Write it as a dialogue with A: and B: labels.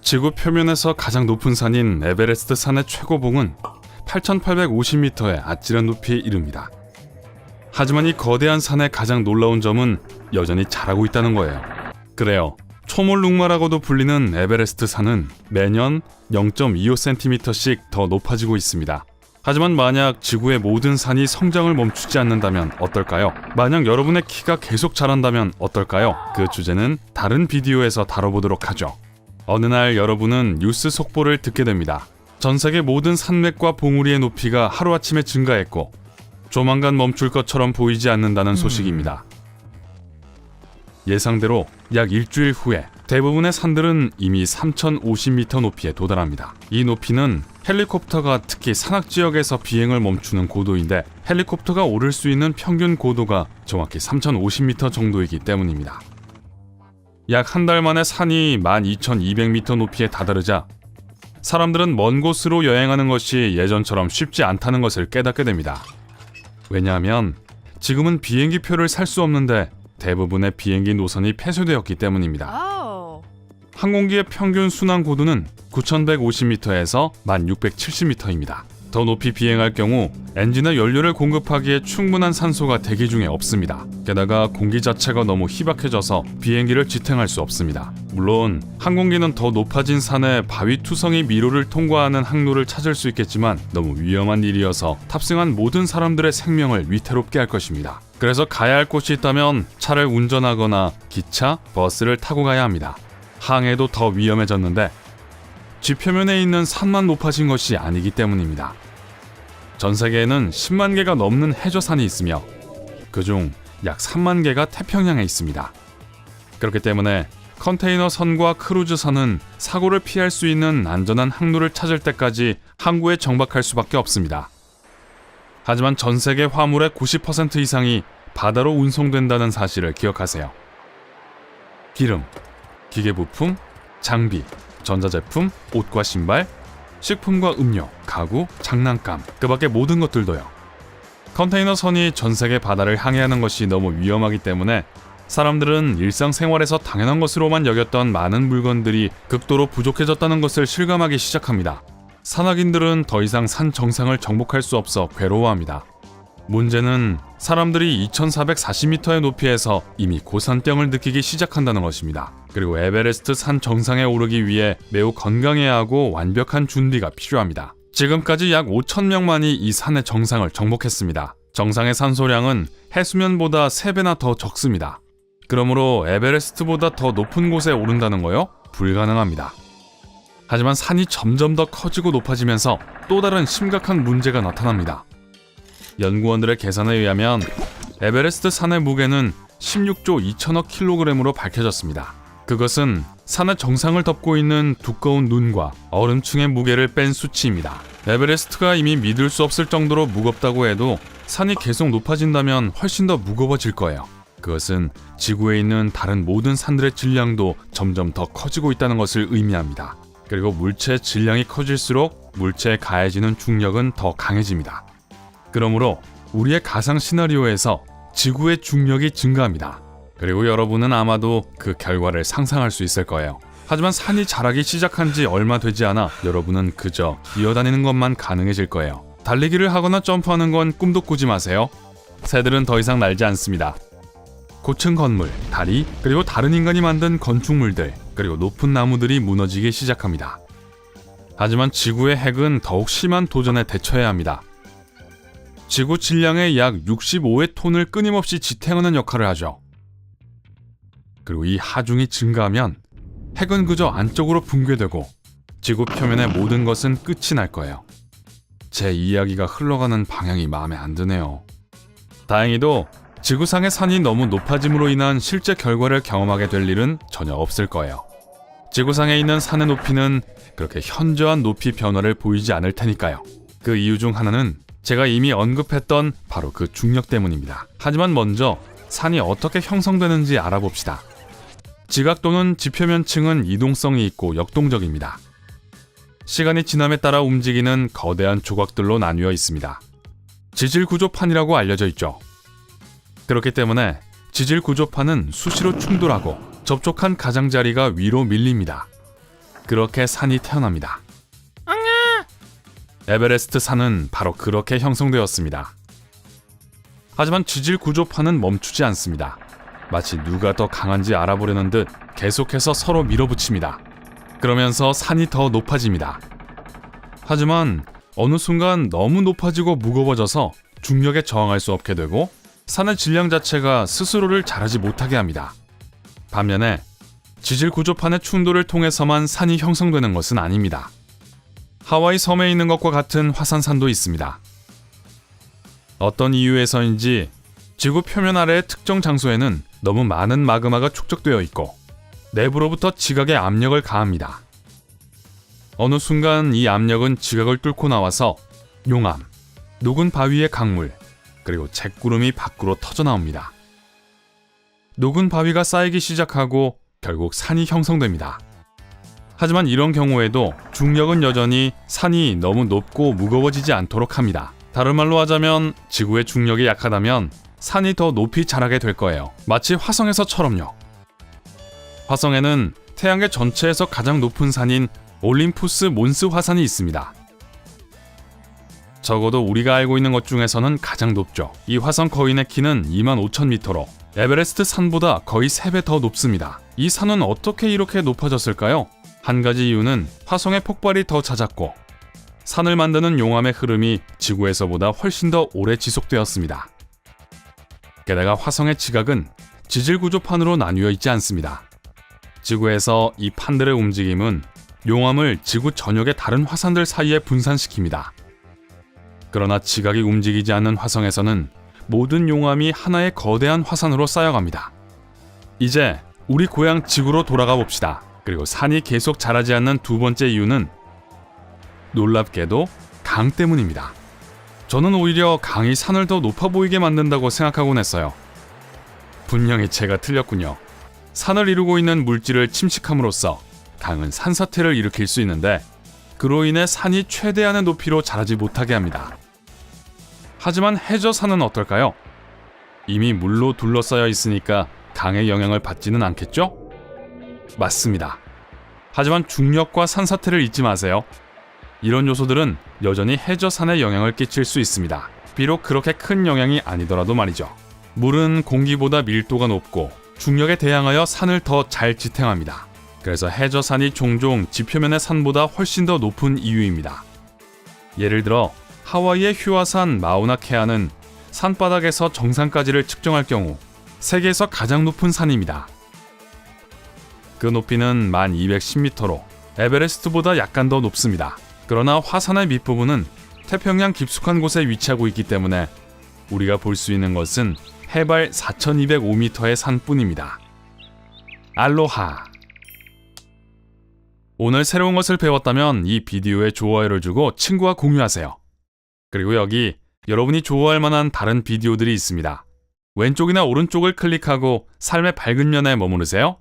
A: 지구 표면에서 가장 높은 산인 에베레스트 산의 최고봉은 8,850m의 아찔한 높이에 이릅니다. 하지만 이 거대한 산의 가장 놀라운 점은 여전히 자라고 있다는 거예요. 그래요. 초몰룩마라고도 불리는 에베레스트 산은 매년 0.25cm씩 더 높아지고 있습니다. 하지만 만약 지구의 모든 산이 성장을 멈추지 않는다면 어떨까요? 만약 여러분의 키가 계속 자란다면 어떨까요? 그 주제는 다른 비디오에서 다뤄보도록 하죠. 어느 날 여러분은 뉴스 속보를 듣게 됩니다. 전 세계 모든 산맥과 봉우리의 높이가 하루아침에 증가했고 조만간 멈출 것처럼 보이지 않는다는 소식입니다. 예상대로 약 일주일 후에 대부분의 산들은 이미 3,050m 높이에 도달합니다. 이 높이는 헬리콥터가 특히 산악지역에서 비행을 멈추는 고도인데 헬리콥터가 오를 수 있는 평균 고도가 정확히 3,050m 정도이기 때문입니다. 약 한 달 만에 산이 12,200m 높이에 다다르자 사람들은 먼 곳으로 여행하는 것이 예전처럼 쉽지 않다는 것을 깨닫게 됩니다. 왜냐하면 지금은 비행기 표를 살 수 없는데 대부분의 비행기 노선이 폐쇄되었기 때문입니다. 항공기의 평균 순항 고도는 9,150m에서 1,670m입니다. 더 높이 비행할 경우 엔진의 연료를 공급하기에 충분한 산소가 대기 중에 없습니다. 게다가 공기 자체가 너무 희박해져서 비행기를 지탱할 수 없습니다. 물론 항공기는 더 높아진 산에 바위 투성이 미로를 통과하는 항로를 찾을 수 있겠지만 너무 위험한 일이어서 탑승한 모든 사람들의 생명을 위태롭게 할 것입니다. 그래서 가야 할 곳이 있다면 차를 운전하거나 기차, 버스를 타고 가야 합니다. 항해도 더 위험해졌는데 지표면에 있는 산만 높아진 것이 아니기 때문입니다. 전 세계에는 10만 개가 넘는 해저산이 있으며 그중 약 3만 개가 태평양에 있습니다. 그렇기 때문에 컨테이너 선과 크루즈 선은 사고를 피할 수 있는 안전한 항로를 찾을 때까지 항구에 정박할 수밖에 없습니다. 하지만 전 세계 화물의 90% 이상이 바다로 운송된다는 사실을 기억하세요. 기름, 기계부품, 장비, 전자제품, 옷과 신발, 식품과 음료, 가구, 장난감, 그 밖의 모든 것들도요. 컨테이너 선이 전 세계 바다를 항해하는 것이 너무 위험하기 때문에 사람들은 일상생활에서 당연한 것으로만 여겼던 많은 물건들이 극도로 부족해졌다는 것을 실감하기 시작합니다. 산악인들은 더 이상 산 정상을 정복할 수 없어 괴로워합니다. 문제는 사람들이 2,440m의 높이에서 이미 고산병을 느끼기 시작한다는 것입니다. 그리고 에베레스트 산 정상에 오르기 위해 매우 건강해야 하고 완벽한 준비가 필요합니다. 지금까지 약 5,000명만이 이 산의 정상을 정복했습니다. 정상의 산소량은 해수면보다 3배나 더 적습니다. 그러므로 에베레스트보다 더 높은 곳에 오른다는 거요? 불가능합니다. 하지만 산이 점점 더 커지고 높아지면서 또 다른 심각한 문제가 나타납니다. 연구원들의 계산에 의하면 에베레스트 산의 무게는 16조 2천억 킬로그램으로 밝혀졌습니다. 그것은 산의 정상을 덮고 있는 두꺼운 눈과 얼음층의 무게를 뺀 수치입니다. 에베레스트가 이미 믿을 수 없을 정도로 무겁다고 해도 산이 계속 높아진다면 훨씬 더 무거워질 거예요. 그것은 지구에 있는 다른 모든 산들의 질량도 점점 더 커지고 있다는 것을 의미합니다. 그리고 물체의 질량이 커질수록 물체에 가해지는 중력은 더 강해집니다. 그러므로 우리의 가상 시나리오에서 지구의 중력이 증가합니다. 그리고 여러분은 아마도 그 결과를 상상할 수 있을 거예요. 하지만 산이 자라기 시작한 지 얼마 되지 않아 여러분은 그저 기어다니는 것만 가능해질 거예요. 달리기를 하거나 점프하는 건 꿈도 꾸지 마세요. 새들은 더 이상 날지 않습니다. 고층 건물, 다리, 그리고 다른 인간이 만든 건축물들, 그리고 높은 나무들이 무너지기 시작합니다. 하지만 지구의 핵은 더욱 심한 도전에 대처해야 합니다. 지구 질량의 약 65의 톤을 끊임없이 지탱하는 역할을 하죠. 그리고 이 하중이 증가하면 핵은 그저 안쪽으로 붕괴되고 지구 표면의 모든 것은 끝이 날 거예요. 제 이야기가 흘러가는 방향이 마음에 안 드네요. 다행히도 지구상의 산이 너무 높아짐으로 인한 실제 결과를 경험하게 될 일은 전혀 없을 거예요. 지구상에 있는 산의 높이는 그렇게 현저한 높이 변화를 보이지 않을 테니까요. 그 이유 중 하나는 제가 이미 언급했던 바로 그 중력 때문입니다. 하지만 먼저 산이 어떻게 형성되는지 알아봅시다. 지각 또는 지표면층은 이동성이 있고 역동적입니다. 시간이 지남에 따라 움직이는 거대한 조각들로 나뉘어 있습니다. 지질구조판이라고 알려져 있죠. 그렇기 때문에 지질구조판은 수시로 충돌하고 접촉한 가장자리가 위로 밀립니다. 그렇게 산이 태어납니다. 에베레스트 산은 바로 그렇게 형성되었습니다. 하지만 지질 구조판은 멈추지 않습니다. 마치 누가 더 강한지 알아보려는 듯 계속해서 서로 밀어붙입니다. 그러면서 산이 더 높아집니다. 하지만 어느 순간 너무 높아지고 무거워져서 중력에 저항할 수 없게 되고 산의 질량 자체가 스스로를 자라지 못하게 합니다. 반면에 지질 구조판의 충돌을 통해서만 산이 형성되는 것은 아닙니다. 하와이 섬에 있는 것과 같은 화산산도 있습니다. 어떤 이유에서인지 지구 표면 아래의 특정 장소에는 너무 많은 마그마가 축적되어 있고 내부로부터 지각의 압력을 가합니다. 어느 순간 이 압력은 지각을 뚫고 나와서 용암, 녹은 바위의 강물, 그리고 잿구름이 밖으로 터져나옵니다. 녹은 바위가 쌓이기 시작하고 결국 산이 형성됩니다. 하지만 이런 경우에도 중력은 여전히 산이 너무 높고 무거워지지 않도록 합니다. 다른 말로 하자면 지구의 중력이 약하다면 산이 더 높이 자라게 될 거예요. 마치 화성에서처럼요. 화성에는 태양계 전체에서 가장 높은 산인 올림푸스 몬스 화산이 있습니다. 적어도 우리가 알고 있는 것 중에서는 가장 높죠. 이 화성 거인의 키는 25,000m로 에베레스트 산보다 거의 3배 더 높습니다. 이 산은 어떻게 이렇게 높아졌을까요? 한 가지 이유는 화성의 폭발이 더 잦았고 산을 만드는 용암의 흐름이 지구에서보다 훨씬 더 오래 지속되었습니다. 게다가 화성의 지각은 지질 구조판으로 나뉘어 있지 않습니다. 지구에서 이 판들의 움직임은 용암을 지구 전역의 다른 화산들 사이에 분산시킵니다. 그러나 지각이 움직이지 않는 화성에서는 모든 용암이 하나의 거대한 화산으로 쌓여갑니다. 이제 우리 고향 지구로 돌아가 봅시다. 그리고 산이 계속 자라지 않는 두 번째 이유는 놀랍게도 강 때문입니다. 저는 오히려 강이 산을 더 높아 보이게 만든다고 생각하곤 했어요. 분명히 제가 틀렸군요. 산을 이루고 있는 물질을 침식함으로써 강은 산사태를 일으킬 수 있는데 그로 인해 산이 최대한의 높이로 자라지 못하게 합니다. 하지만 해저산은 어떨까요? 이미 물로 둘러싸여 있으니까 강의 영향을 받지는 않겠죠? 맞습니다. 하지만 중력과 산사태를 잊지 마세요. 이런 요소들은 여전히 해저산에 영향을 끼칠 수 있습니다. 비록 그렇게 큰 영향이 아니더라도 말이죠. 물은 공기보다 밀도가 높고 중력에 대항하여 산을 더 잘 지탱합니다. 그래서 해저산이 종종 지표면의 산보다 훨씬 더 높은 이유입니다. 예를 들어 하와이의 휴화산 마우나케아는 산바닥에서 정상까지를 측정할 경우 세계에서 가장 높은 산입니다. 그 높이는 1210m로 에베레스트보다 약간 더 높습니다. 그러나 화산의 밑부분은 태평양 깊숙한 곳에 위치하고 있기 때문에 우리가 볼 수 있는 것은 해발 4205m의 산뿐입니다. 알로하! 오늘 새로운 것을 배웠다면 이 비디오에 좋아요를 주고 친구와 공유하세요. 그리고 여기 여러분이 좋아할 만한 다른 비디오들이 있습니다. 왼쪽이나 오른쪽을 클릭하고 삶의 밝은 면에 머무르세요.